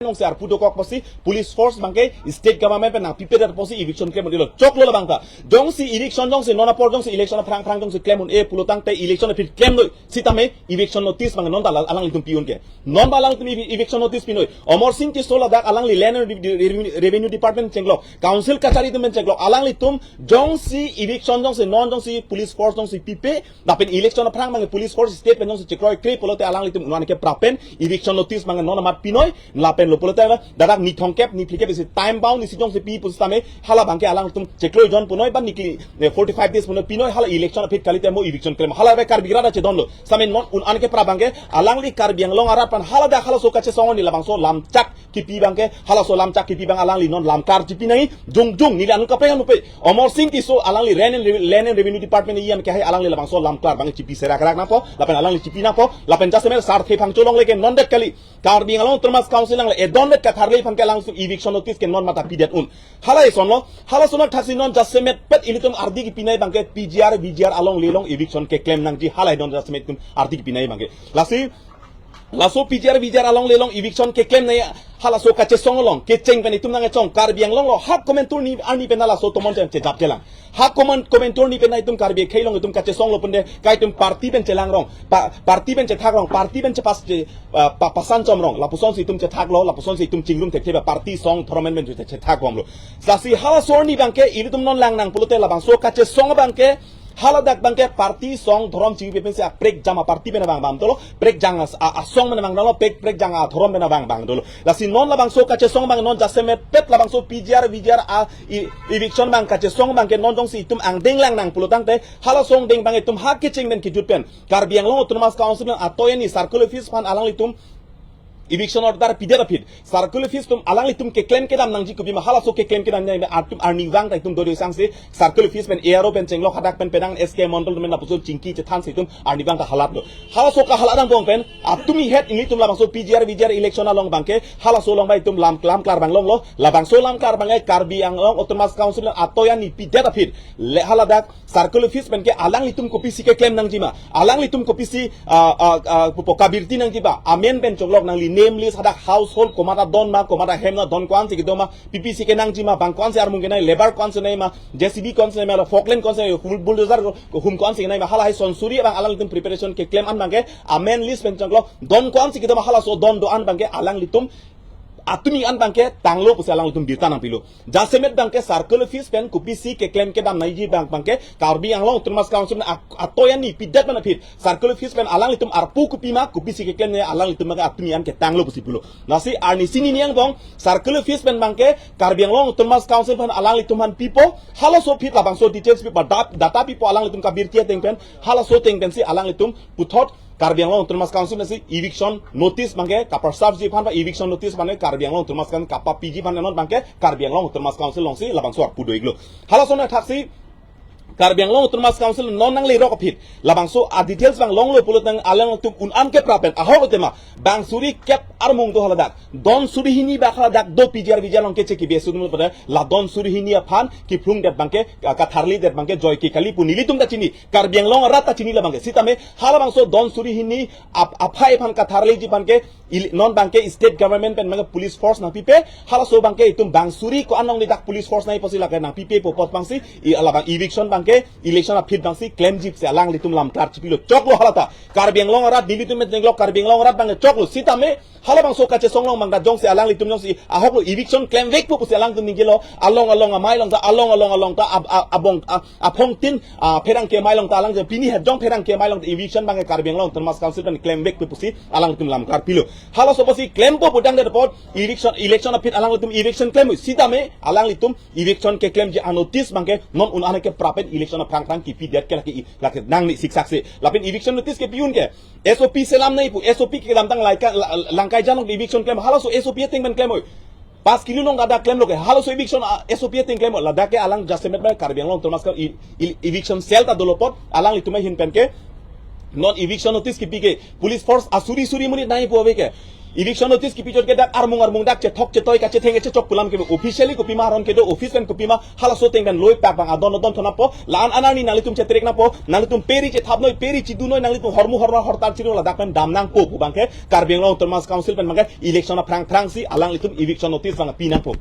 nong sar puto kok posi police force bangke state government pe nang pipe dar posi eviction claim dilo chok lo bangka jong si eviction jong si nona por jong si election prang jong si claim e pulutang te election pit claim no sitame eviction notice bang non dal alang litum piun ke non balang tum eviction notice pinoi omor sing ti sola dak alang li land revenue department chenglo council kachari tum chenglo alang litum jong si eviction jong si non jong si police force jong si pipe dapen election prang bang police force state jong si chekroi kre polote alang litum unan ke prapen eviction notice bang non mat pinoi lapen lo polote dadak ni thongkep ni phike bisi time bound ni sijong se pi pusame hala bangke alang tum chekloi jon punoi ban nikli 45 days punoi pinoi hala election fit kalite mo eviction claim hala be kar bigrada che donlo samen non un anke pra bangke alang li kar biang long arat pan hala da hala so kache songon ni labang so lam chak ki pi bangke hala so lam chak ki pi bang alang li non lam kar chi pi nai jung jung ni anu kape anu pe omor sing ti so alang li land and revenue department ian ke hai alang li labang so lam kar bang chi pi serak rak na po lapen alang li chi pi na po lapen jasmer sar the phang cholong leke non dek kali kar biang long termas council lang e don ka tharlei phang ke lang su eviction notice ke non mata pidet un hala sonlo hala sonak thasi non jasmet pet ilitum ardi ki pinai bangke pgr bgr along lelong eviction ke claim nang ji hala don jasmet kun ardi ki pinai bangke laso pgr bgr along lelong eviction ke claim nai hala so kache songolong ke cheng pen itum nang chong kar biang long lo hak komentur ni ani penala so tomon che jap chelang hak komentur ni penai tum kar bi khailong itum kache songlo punde kai tum party ben chelang rong party ben che thak rong party ben che pas pasan chom rong lapuson si tum che thak lo lapuson si tum chingrum tek theba party song thoromen ben che thak om lo sasi hala so ni bangke ilitum non lang nang pulote labang so kache song bangke hala dak bangke party song thorom ching pe se prek jama party bena bang tolo prek jang a song bena bang dolo prek jang a thorom bena bang dolo lasi non labang so kache song bang non jaseme pet labang so pgr vgr a eviction bang kache song bang ke non dong si tum ang ding lang nang pulutang te hala song ding bang tum hak ke ching ben ki jutpen kar biang long autonomous council atoyani circle fees fan alang litum eviction order pidera pid circle fees tum alang litum ke claim ke dam nang ji kubi ma hala so ke claim ke dam nai atum earning wang tai tum do sang se circle fees ben aero ben chenglo khadak pen pedang sk montal men na pusul chingki che than se tum earning wang ta halat do hala so ka halat dang bong pen atumi het ini tum labang so pgr vgr election along bangke hala so long bai tum lam klar bang long lo labang so lam klar bang ai karbi ang long autonomous council atoya ni pidera pid le hala dak circle fees ben ke alang litum kopi si ke claim nang ji ma alang litum kopi si kabirti nang ji ba amen ben choglok nang name list hadak household komata don ma komata hemna don kwan se gidoma ppc ke nang jima bang kwan se ar mungkin nai labor kwan se nai ma jcb kwan se nai ma falkland kwan se bulldozer hum kwan se nai ma hala hai son suri bang alang litum preparation ke claim an bangke amen list ben changlo don kwan se gidoma hala so don do an bangke alang litum atumi an bangke tanglo puse alang litum birta nang pilu jasemet bangke circle fees pen kupisi ke claim ke dam naiji bang bangke karbi ang long termas council atoyan ni pidat mana pit circle fees pen alang litum arpu kupima kupisi ke claim ne alang litum bangke atumi an ke tanglo pusi pilu nasi arni sini niang bong circle fees pen bangke karbi ang long termas council pen alang litum han pipo hala so pit labang so details pipo data pipo alang litum kabirtia teng pen hala so teng pen si alang litum puthot karbiang long termas council nasi eviction notice bangke kapar sab ji phan ba eviction notice bangke karbiang long termas kan kapa pg phan non bangke karbiang long termas council long si labang so pudo iglo hala so na thaksi karbiang long termas council non nang le rok phit labang so a details bang long lo pulot nang alang tum un am ke prapen a ho tema bang suri kep armung do haladak don suri hini ba haladak do pgr vijal long ke cheki besu dum pada la don suri hini phan ki phung det bangke ka tharli det bangke joy ki kali punili tum da chini karbiang long rata chini la bangke sitame hala bang so don suri hini aphai phan ka tharli ji bangke non bangke state government pen manga police force na pipe hala so bangke itum bang suri ko anong ni dak police force nai posila ka nang pipe po pot bangsi ala bang eviction bangke election of fit bangsi claim jip se alang litum lam klar chipilo choklo halata karbiang long rat dilitum met jenglo karbiang long rat bangke choklo sitame hala bang so kache songlong bang da jong se alang litum jong si ahoklo eviction claim vek po se alang tum ningilo along mai long ta along ta abong aphong tin pherang ke mai long ta alang je pini het jong pherang ke mai long eviction bangke karbiang long termas council ban claim vek po si alang tum lam klar pilo hala so pasi claim po budang de report election of fit alang litum eviction claim sitame alang litum eviction ke claim je anotis bangke non un anake prapen election of prang ki pidet ke laki nang ni siksak se lapin eviction notice ke piun ke sop selam nai pu sop ke dam tang langkai janong eviction claim hala so sop ting ben claim oi 5 kilo nong ada claim lo ke hala so eviction sop ting claim la da ke alang justice met karbiang long termas ka eviction sel ta dolopot alang litum hin pen ke non eviction notice ki pike police force asuri muni nai po ke eviction notice ki pijot ke dak armung dak che thok che toy ka che thenge che chok pulam ke officially ko pima ron ke do office kan ko pima hala so teng dan loi pak bang adon thona po lan anani nali tum che trek na po nali tum peri che thap noi peri chi du noi nali tum hormu hortal chi la dak pen dam nang po bang ke Karbiang Long Termas Council pen bang election na prang si alang litum eviction notice bang pinang po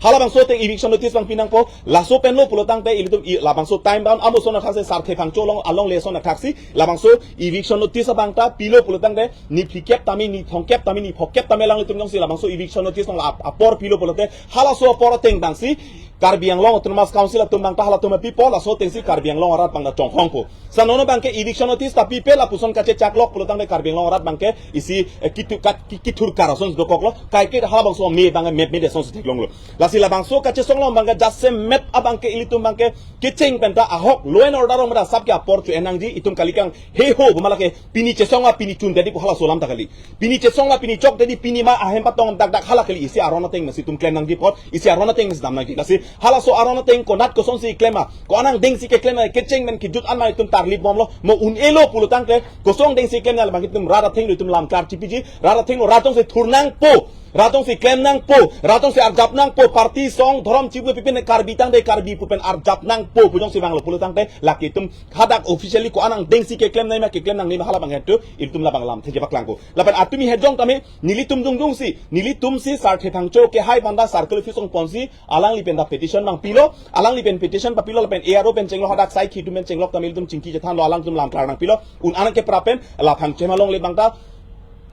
hala bang so teng eviction notice bang pinang po la so pen lo pulotang te ilitum la bang so time bound amo so na thase sar the phang cholong along le so na taxi la bang so eviction notice bang ta pilo pulotang te ni phikep tami ni thongkep tami ni phokep tami lang litum jong si la bang so eviction notice nong apor pilo pulote hala so apor teng bang si Karbiang Long Termas Council at tumbang tahala tuma people la so teng si Karbiang Long arat bang na chong hong po sa nono bang ke eviction notice ta people la puson ka che chaklok pulotang te Karbiang Long arat bang ke isi kitur karason do koklo kai ke hala bang so me bang me de son si teklong lo la si la bang so ka che song long bang ke jasse met abang ke ilitum bang ke kitching penta ahok law and order ong da sab ke apor chu enang ji itum kalikang he ho bumala ke pini che songa pini chun dedi ko hala solam ta kali pini che songa pini chok dedi pini ma ahem patong dak hala kali isi arona teng masi tum klen nang di pot isi arona teng mas dam nang di la si hala so arona teng ko nat ko son si klema ko anang ding si ke klema kitching men ki jut an ma itum tarlip bom lo mo un elo pulutang ke ko song ding si klema la bang itum rara teng itum lam kar chipiji rara teng lo ratong se thurnang po ratong si klem nang po ratong si arjap nang po party song thorom chibu pipin karbi tang de karbi pupen arjap nang po pujong si bang lo pulutang te laki tum hadak officially ko anang deng si ke klem nai ma ke klem nang ni hala bang hetu itum la bang lam theje baklang ko lapan atumi hedjong tame nilitum jong si nilitum si sar the thangcho ke hai banda circle office ong ponsi alang lipen da petition mang pilo alang lipen petition pa pilo lapen aro pen chenglo hadak sai khitu men chenglok tamil tum chingki je than lo alang tum lam klar nang pilo un anang ke prapen la phang chema long le bang ta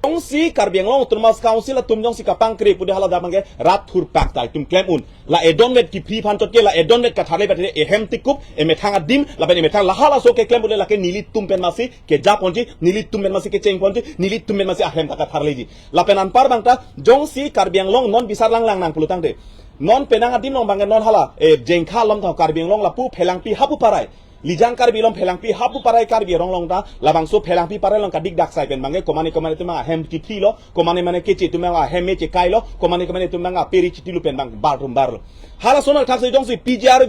Jong si Karbiang Long Termas Council la tum jong si kapang kre pude hala damang ke rat thur pak ta tum claim un la edon met ki pri phan tot ke la edon met ka thale bate e hem tikup e methang adim la ben e methang la hala so ke claim pude la ke nilit tum pen masi ke ja ponji nilit tum pen masi ke cheng ponji nilit tum pen masi a hem ta ka tharle ji la pen an par bang ta jong si Karbiang Long non bisar lang nang pulutang de non penang adim long bang non hala e jengkha lom ta Karbiang Long la pu phelang pi hapu parai Lijang karbi lom phelang pi hapu parai karbi rong long ta labang so phelang pi parai long kadik dak sai pen bange komane tu ma hem ti thi lo komane mane ke che tu ma hem me che kai lo komane tu ma peri chi lu pen bang bar lo hala sonal thak se jong si PGR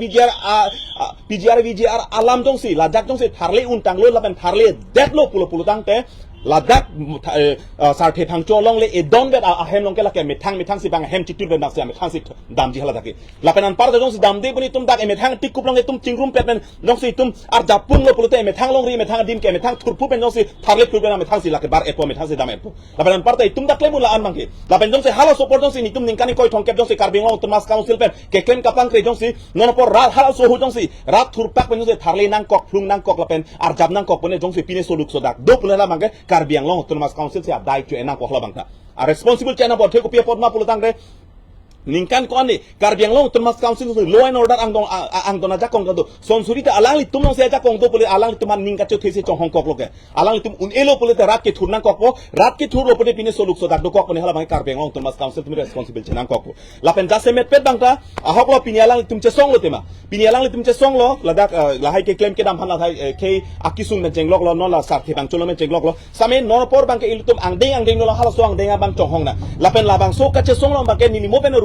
alam jong si ladak jong si tharle un tang lo la pen tharle det lo pulo tang te ladak sar the phang cho long le e don bet a hem long ke la ke methang si bang hem chitur ben dak se methang si dam ji hala dake la penan par jong si dam de buni tum dak e methang tik kup long e tum chingrum pet ben jong si tum ar japung lo pulute e methang long ri methang dim ke methang thurpu ben jong si tharle pur ben methang si la ke bar e po methang si dam e po la penan par ta tum dak le mun la an bang ke la pen jong si hala support jong si ni tum ningkani koi thong ke jong si Karbiang Long Termas Council pen ke klem kapang kre jong si non por ral hala so hu jong si rat thurpak ben jong si tharle nang kok plung nang kok la pen ar jap nang kok ben jong si pine soluk so dak do pula la bang ke Karbiang Long Termas Council se adai chu enang ko hla bang ta a responsible chana bot ko pia pot ma pulutang re ningkan ko ani Karbiang Long Termas Council so law and order ang dong aja kong do son surita alang li tum se aja kong do pole alang li tuman ningka chu these chong hong kok loke alang li tum un elo pole te rat ke thurna kok po rat ke thur opode pine soluk so dak do kok pone hala bang Karbiang Long Termas Council tum responsible chana kok po la pen jase met pet bang ta ahok lo pini alang li tum che song lo tema pini alang li tum che song lo la dak la hai ke claim ke dam phan la thai ke akisung men jenglok lo non la sar the bang cholo men jenglok lo same non por bang ke ilutum ang deng lo hala so ang deng bang chong hong na la pen la bang so ka che song lo bang ke ni mo pen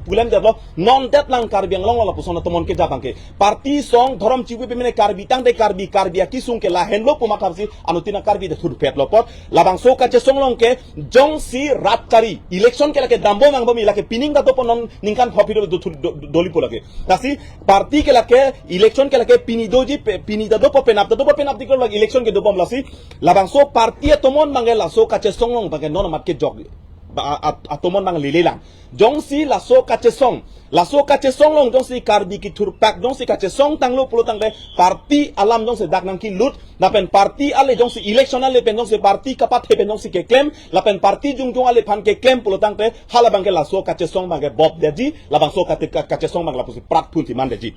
pulen jablo non det lang Karbiang Long la pusona tomon ke jabang ke party song thorom chibu pe mene karbi tang de karbi akisung ke la henlo puma kapsi anutina karbi de thud pet lo pot labang so ka che song long ke jong si rat kari election ke la ke dambo mang bomi la ke pining da to non ningkan phopiro do doli po lage tasi party ke la ke election ke la ke pini doji pini da do po penap diklo lag election ke do bom lasi labang so party tomon mangela so ka che song long bang non mat ke jog atomon mang lilelang jong si la so ka che song long jong si karbi ki thurpak jong si ka che song tang lo pulo tang de party alam jong si dak nang ki lut na pen party ale jong si election ale pen jong si party kapat he pen jong si ke claim la pen party jung ale phan ke claim pulo tang te hala bang ke la so ka che song bang ke bob de ji la bang so ka che song bang la pusi prat phun ti man de ji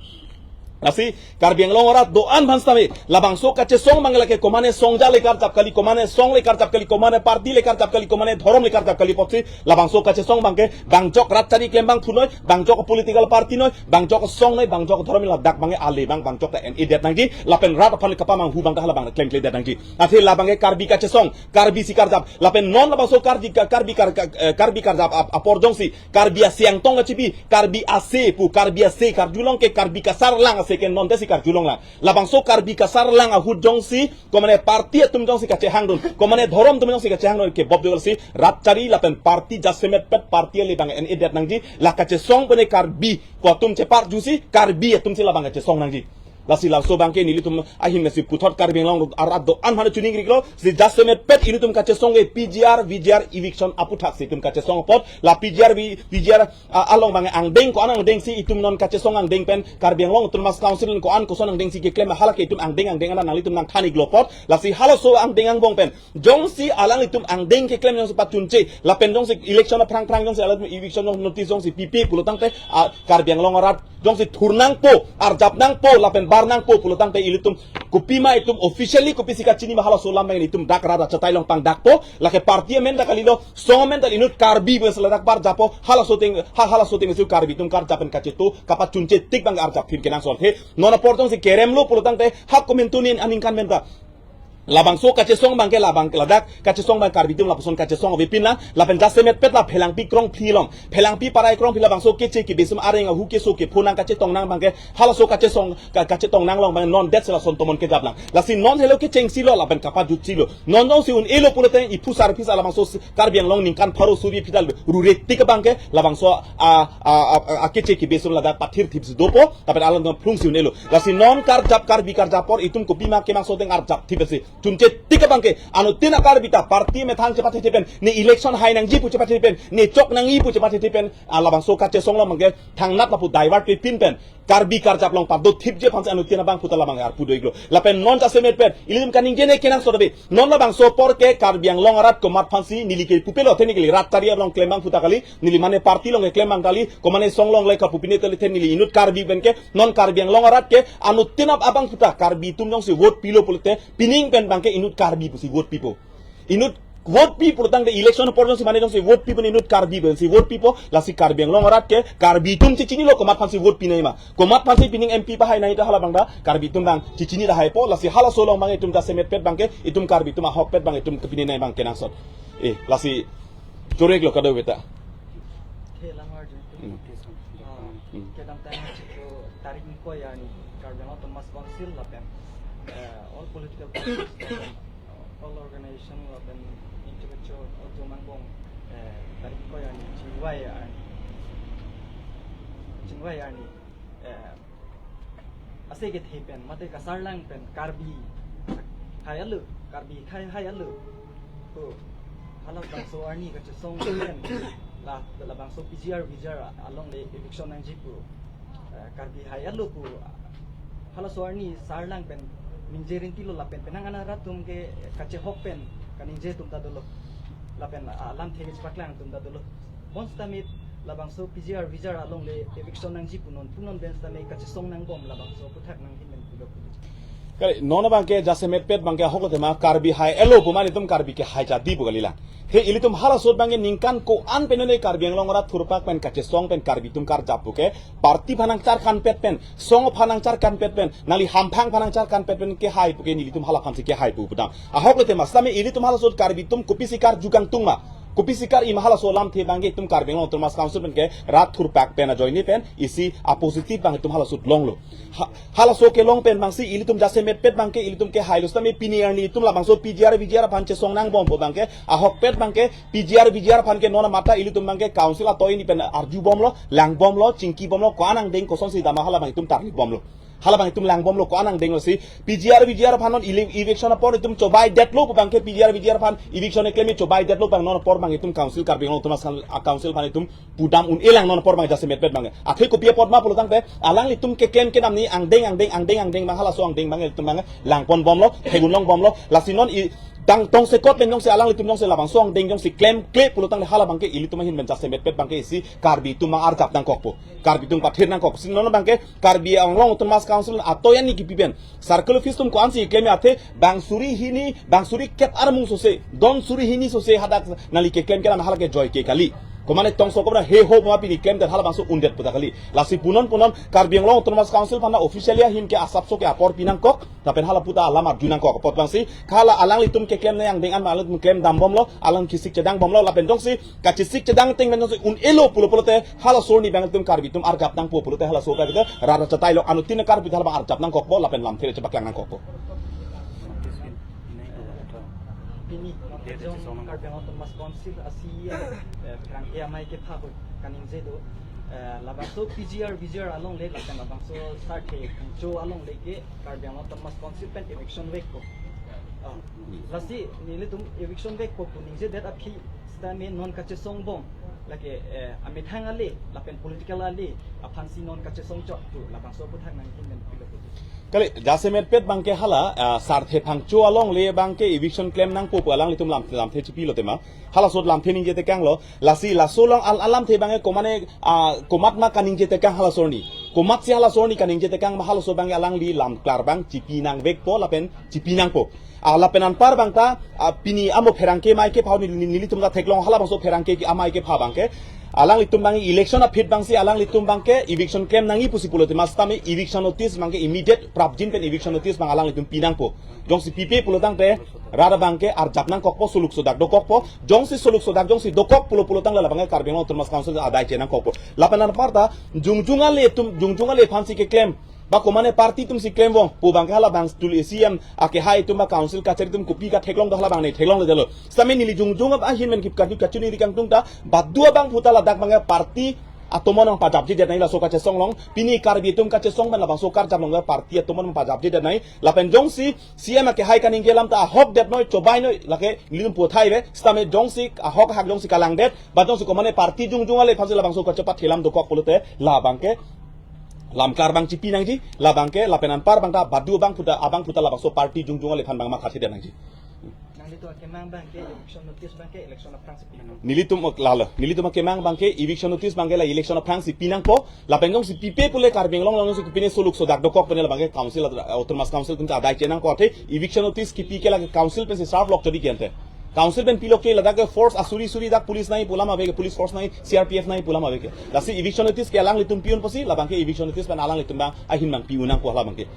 Nasi Karbiang Long orat doan bhanstame labang so kache song mangala ke komane songja lekar tapkali komane song lekar tapkali komane party lekar tapkali komane thorom lekar tapkali potsi labang so kache song bangke bangjok ratchari klembang thunoi bangjok political party noi bangjok song noi bangjok thorom la dak bange ale bangjok ta en idet nangji lapen rat aphan kapamang hu bangka halabang klem klem nangji athi labange karbi kache song karbi sikar jap lapen non labang so karbi kar jap apor jongsi karbi siang tong chibi karbi ase pu karbi ase karjulong ke karbi kasar lang second non desi kar julong lang labang so kar bi kasar lang ahud jong si komane party tum jong si ka chehang dun komane dhorom tum jong si ka chehang dun ke bob de si rat chari lapen party jasemet pet party le bang en edet nang ji la ka che song bane kar bi ko tum che par jusi kar bi tum si labang ka che song nang ji lasi so bangke nili tum ahim nasi puthot kar beng long arat do an hana tuning riklo si jasemet pet ini tum kache song e PGR VGR eviction aputhak si tum kache song pot la PGR VGR along bang ang deng ko anang deng si itum non kache song ang deng pen kar beng long tum mas council ko an ko son ang deng si ke claim halak itum ang deng ana nang litum nang thani glopot lasi halo so ang deng ang bong pen jong si alang itum ang deng ke claim jong pat chunche la pen jong si election prang jong si alat eviction jong notice jong si PP pulutang te kar beng long arat jong si thurnang po arjap nang po la pen nang po pulutang te ilitum kupima itum officially kupisi ka chini mahala solam bang itum dak rada chatai long pang dak po lake parliament da kalilo songomen dal inut karbi bes ladak bar japo hala soting su karbi tum kar japen kachetu kapat chunche tik bang arjap phim kenang sol he nona portong si keremlo pulutang te hak komentunin aninkan menta labang so kache song bangke labang ladak kache song bang karbitum la puson kache song bipin la pen jasemet pet la phelang pi krong philom phelang pi parai krong phila bang so keche ki besum areng hu ke so ke phunang kache tong nang bangke hala so kache song kache tong nang long bang non det la son tomon ke jablang la sin non helo ke cheng silo la pen kapa jut silo non non si un elo puluten i pusar pisa labang so karbiang long ning kan pharo subi pidal rure tik bangke labang so a keche ki besum ladak pathir tips dopo tapen alam dong plung si un elo la sin non kar bi kar japor itum ko bima ke mang so teng ar jap tipesi chunche tika bangke anu tina kar bita party me thang chepati tipen ni election hai nang ji pu chepati tipen ni chok nang i pu chepati tipen alabang so kache song lo mangke thang nat lapu divert pe pin pen karbi kar jap long pa do thip je phans anu tina bang putala bang ar pu doiglo lapen non jasemet pen ilim kaning jene kenang so dobe non labang so por ke karbiang long arat ko mat phansi nili ke pupelo technically rat taria long claim bang putakali nili mane party long e claim bang kali ko mane song long le ka pupine tele ten nili inut karbi ben ke non karbiang long arat ke anu tina abang puta karbi tum jong si vote pilo pulte pining pen bangke inut karbi si vote people inut vote people tang de election porjon si mane jong si vote people inut karbi ben si vote people la si karbi long arat ke karbi tum cicini lo komat pan si vote pinai ma komat pan si pining MP pa hai nai ta hala bangda karbi tum bang cicini da hai po la si hala solong bang itum da semet pet bangke itum karbi tum hok pet bang itum kepine nai bang kenang sot la si jorek lo kado beta kedang tanya itu tarik ko ya ni karbi long Thomas Council la pen all political parties all organization and intellectual automangong dari ko yan jingway ani aseget hepen mate kasar lang pen karbi hayalu karbi hayalu to halau bangso arni ka song pen la bangso PGR along the eviction nang jipu karbi hayalu pu halau so arni sarlang pen minjerin tilo lapen penangan ratum ke kace hokpen kaninje tum dolo lapen alam thege paklang tum dolo monsta mit labang so PGR along le eviction nang jipunon punon ben stame kace song nang bom labang so puthak nang himen pulo kali nona bangke jasemet pet bangke hoklo tema karbi hai elo pumani tum karbi ke hai jadi bugalila he ilitum hala sot bangke ningkan ko an penone karbi ang longora thurpak pen kache song pen karbi tum kar japuke party phanang char kan pet pen song phanang char kan pet pen nali hamphang phanang char kan pet pen ke hai puke nilitum hala khamsi ke hai pu budang a hoklo tema stame ilitum hala sot karbi tum kupisikar jugang tungma kupisikar imahala solam the bangke tum karbeng long Thomas Council pen ke rat thur pak pen a joini pen isi a positive bang tum hala sut long lo hala so ke long pen bangsi ilitum jasemet pet bangke ilitum ke hailus tame piniar ni tum la bangso PGR panche song nang bom bangke a hok pet bangke PGR panke nona mata ilitum bangke council a toini pen arju bom lo lang bom lo cingki bom lo ko anang deng ko son si dama hala bang tum tarni bom lo hala bang itum lang bom lo ko anang deng lo si PGR panon eviction apor itum cobai det lo bangke PGR pan eviction e claim cobai det lo bang non por bang itum council karbeng long Thomas council pan itum pudam un elang non por bang jasemet pet bang akhe ko pia pot ma pulutang pe alang itum ke claim ke nam ni ang deng bang hala so ang deng bang itum bang lang pon bom lo hegun long bom lo lasinon dang tong se kot pen jong se alang litum jong se labang song deng jong si claim pulutang le hala bangke ilitum hin ben jasemet pet bangke si karbi tum mang arjap dang kokpo karbi tum pathir nang kok sinon bangke karbi ang long Thomas Council atoyan ni kipiben circle office tum ko ansi claim athe bang suri ket armung so se don suri hini so se hadak nali ke claim ke na hala ke joy ke kali komane tongso kobra he ho ma pini claim that hala bangso undet puta kali lasi punon Karbi Anglong Autonomous Council panda officialia him ke asapso ke apor pinang kok tapen hala puta alamar junang kok pot bangsi kala alang litum ke claim na yang dengan malut claim dam bom lo alang kisik cedang bom lo lapen dongsi kacisik cedang ting men un elo pulo te hala sorni bang tum Karbi tum argap nang pulo te hala so ka te rara chatai lo anu tin Karbi hala bang argap nang kok bo lapen lam thele cepak lang nang kok bo Pini jong Karbi Autonomous Council Asia Frankia mai ke pha kaning je do labangso PGR along le lakan labangso start he jo along le ke Karbi Autonomous Council pen eviction week ko lasi nile tum eviction week ko ning je that aphi stame non kache song bong lake amit hang ale lapen political ale aphansi non kache song chot tu labangso puthang nang kin men pilo kali jasemet pet bangke hala sarthe phangcho along le bangke eviction claim nang popo alang litum lam the chipi lo tema hala sot lam the ning jete kang lo lasi la solong alam the bange komane komat ma kaning jete kang hala sorni komat si hala sorni kaning jete kang ma hala so bange alang li lam klar bang chipi nang vek po lapen chipi nang po ala penan par bangta pini amo pherangke mai ke phau ni litum da theklong hala bangso pherangke ki amai ke pha bangke alang litum bangi election a fit bangsi alang litum bangke eviction claim nangi pusi pulote mastame eviction notice bangke immediate prapjin pen eviction notice bang alang litum pinang po jong si pipe pulotang te rada bangke ar japnang kokpo suluk sodak dokok po jong si suluk sodak jong si dokok pulotang la bangke Karbi Anglong Autonomous Council adai chenang kokpo lapanan parta jungjungal le fansi ke claim ba komane party tum si claim wong pu bangke hala bang stul ACM ake hai tum ba council ka chari tum kopi ka theklong hala bang nei theklong le dalo same nili jungjung ab ahin men kip ka chuni rikang tung ta badua bang putala dak bangke party atomon ang pajab je nai la soka che songlong pini Karbi tum ka che song ban la bang sokar jam long party atomon pajab je nai la pen jong si CM ake hai kaning gelam ta hok det noi chobai noi lake lilum puthai be stame jong si hok hak jong si kalang det ba jong si komane party jungjung ale phase la bang soka chepat thelam dokok pulote la bangke lam klar bang cipi nang ji la bangke la penan par bangta badu bang puta abang puta la bangso party jungjung ale phan bang ma khathi den nang ji nang le to kemang bang ke election notice bang ke election of France pinang nilitum kemang bangke eviction notice bangke la election of France pinang po la pengong si pipe pule Karbi Anglong long si pine soluk so dak dokok pene la bangke council Autonomous Council tum adai chenang ko the eviction notice ki pike la council pe se serve lok chodi kente council ben pilok ke lada ke force asuri dak police nai pulam ave ke police force nai CRPF nai pulam ave ke lasi eviction notice ke alang litum piun posi la bangke eviction notice ban alang litum bang ahin bang piunang ko hala bangke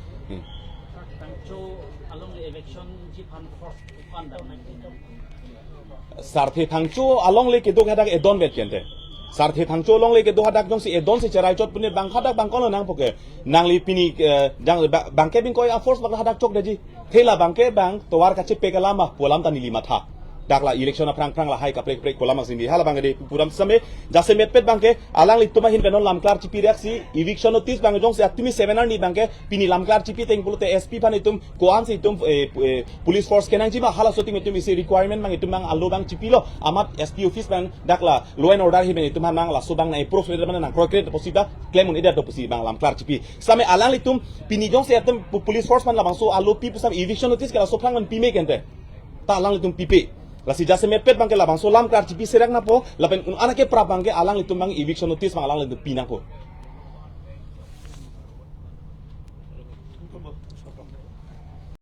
sarthe thangcho along le ke dok hadak edon bet kente sarthe thangcho along le ke do hadak jong si edon si cherai chot pune bang hadak bang kono nang poke nang li pini jang bangke bin koi a force bang hadak chok deji thela bangke bang towar kache pekalama polam ta nili matha dakla election a prang la hai ka prek polam sindi hala bang de puram same jase metpet bangke alang li tuma hin benon lamklar chipi reaksi eviction notice bang jong se atumi seminar ni bangke pini lamklar chipi teng pulote SP pan itum koan se itum police force kenang jima hala soting itum isi requirement bang itum bang allo bang chipi lo amat SP office bang dakla law and order hi ben itum bang la so bang na approve le bang nang procreate posita claim un ida to posi bang lamklar chipi same alang li tum pini jong se atum police force man la bang so allo pi pusam eviction notice kala so prang man pi me kente ta alang li tum pipe lasi jase mepet bangke labang so lam klar chipi serak na po lapen un anake pra bangke alang litum bang eviction notice bang alang litum pinang ko